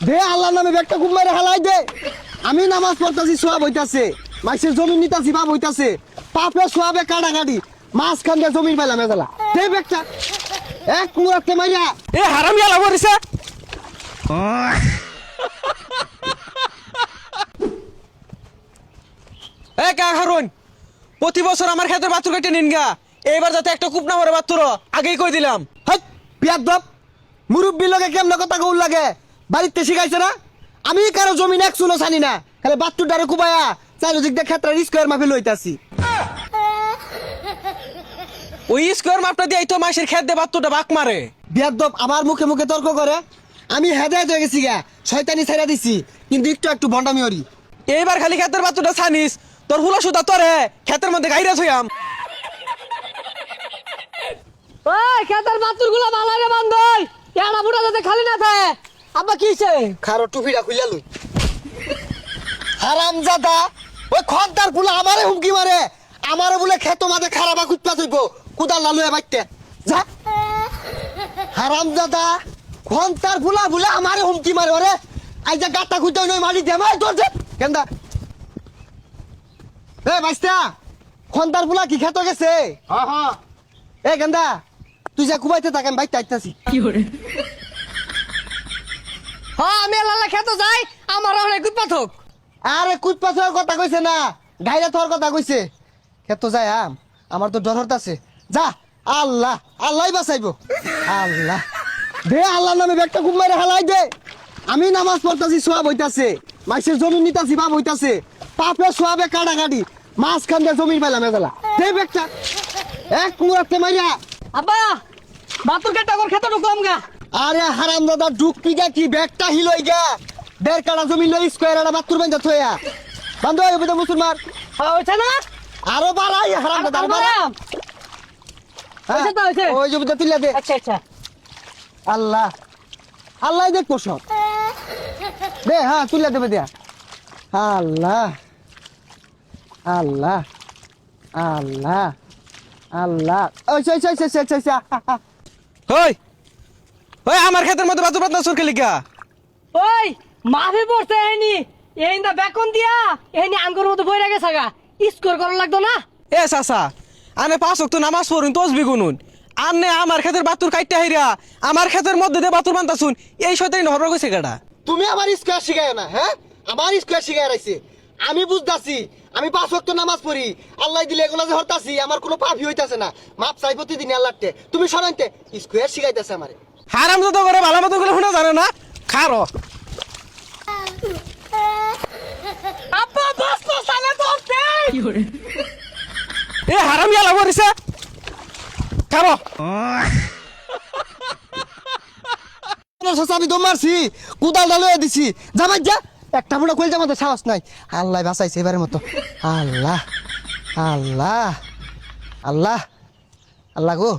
দে আল্লাহর নামে ব্যাগটা খুব মেরে হালাই দে। আমি নামাজ পড়তাছি, সোয়াব হইতাছে, মাইসের জমি নিতাছি, বাপ হইতাছে, পাপে সোয়াবে কাটাকাটি, মাছ খান দিয়ে জমির পাইলাম এবেলা। দে ব্যাগটা এক কুমড়াতে মাইয়া। এ হারামি আলা মরিছে। এ কা হারুন, প্রতি বছর আমার ক্ষেতের বাছুর কেটে নিন গা, এইবার যাতে একটা কূপ না মরে বাছুর, আগেই কই দিলাম। হাই পিয়াদব, মুরব্বির লগে কেমন কথা কউল লাগে, বাড়িতে শিখাইছে না? আমি কারো জমিন এক চুলো জানি না, খালি বাত্তুর ডারে কুবায়া চারিদিক দিয়ে ক্ষেত্রে স্কোয়ার মাফি লইতাছি। ওই স্কোয়ার মাপটা দিয়ে তো মাসের ক্ষেত দিয়ে বাছুরটা বাক মারে। বিয়াদব আমার মুখে মুখে তর্ক করে, আমি হেদায়েত হয়ে গেছি গা, শয়তানি ছাইরা দিছি, কিন্তু একটু একটু ভন্ডামি হরি। এইবার খালি ক্ষেতের বাছুরটা ছানিস, তোর হুলা সুতা তোরে ক্ষেতের মধ্যে গাইরা থইয়াম। ওই খেতের বাতুর গুলো ভালো বান্ধই, এড়া বুড়া যাতে খালি না থাকে। আব্বা কিছে খারো টুপিটা খুইলা লই। হারামজাদা, ওই খদ্দার গুলো আমারে হুমকি মারে, আমারে বলে খেতো মাঝে খারাপা কুত্তা থইব, কুদাল না লইয়া বাইতে যা। হারামজাদা, খন্তার গুলা বলে আমারে হুমকি মারে, ওরে আই যা গাটা খুঁজতে নই মারি দে মাই তোর যে কেন্দা। এ বাইস্তা, খন্তার গুলা কি খেতো গেছে? হ্যাঁ হ্যাঁ। এ গেন্দা, তুই যা কুবাইতে থাকেন বাইতে আইতাছি। হ্যাঁ আমি লালা খেতে যাই, আমার অনেক পাথক। আরে কুৎপা থাকার কথা কইছে না, গাইরা থাকার কথা কইছে। খেতো যায় আম, আমার তো ডর হতাছে। যা, আল্লাহ আল্লাহই বাঁচাইবো। আল্লাহ দে আল্লাহর নামে ব্যাগটা খুব মেরে হালাই দে। আমি নামাজ পড়তাছি, সোয়াব হইতাছে, মাইসের জমি নিতাছি, বাপ হইতাছে, পাপে সোয়াবে কাটাকাটি, মাছ খান দিয়ে জমির পাইলাম এবেলা। দে ব্যাগটা এক কুমড়াতে মাইয়া। আব্বা বাতুর কেটে ওর খেতে ঢুকলাম গা। আরে হারাম দাদা ঢুকবি গা কি, ব্যাগটা হিলই গা, 1.5 কাঠা জমি লই স্কোয়ার একটা বাতুর বাইন্দা থইয়া বান্ধব হইব তো মুসলমান। হয়েছে না? আরো বাড়াই হারাম দাদা, আরো বাড়া। হয়েছে তো, হয়েছে। ওই জমিটা তুলে দে। আচ্ছা আচ্ছা। আল্লাহ আল্লাহ দেখবো সব। দে হ্যাঁ তুলে দেবে দেয়া। আল্লাহ আল্লাহ আল্লাহ আল্লাহ। ওই ওই ওই ওই ওই ওই ওই আমার ক্ষেতের মধ্যে বাছুর বাতনা সুরকে লিখা। ওই মাফি পড়ছে এনি, এই না বেকন দিয়া এনি আঙ্গুর মতো বইরা গেছে গা, স্কোর করা লাগতো না। এ চাচা, আনে 5 ওয়াক্ত নামাজ পড়ুন, তসবি গুনুন, আনে আমার ক্ষেতের বাতুর কাইটা হইরা আমার ক্ষেতের মধ্যে দিয়ে বাতুর বান্তাছুন, এই শয়তানি নহর কইছে কেডা? তুমি আমার স্কোয়ার শিখায় না, হ্যাঁ আমার স্কোয়ার শিখায় রাখছে। আমি বুঝতাছি, আমি 5 ওয়াক্ত নামাজ পড়ি, আল্লাহ দিলে এগুলো যে হরতাছি, আমার কোনো পাপই হইতাছে না, মাপ চাই প্রতিদিন আল্লাহতে। তুমি সরাইতে স্কোয়ার শিখাইতেছে আমারে। হারাম যত করে ভালো মতো গুলো শুনে জানে না, খারো। আব্বা বাস তো সালে বলতে এ হারামি আলা মরিছে, খারো। আমি দম মারছি, কুদালটা লয়ে দিছি, যাবাই যা একটা বুড়া কইল যাবার সাহস নাই। আল্লাহ বাঁচাইছে এবারের মতো। আল্লাহ আল্লাহ আল্লাহ আল্লাহ গো।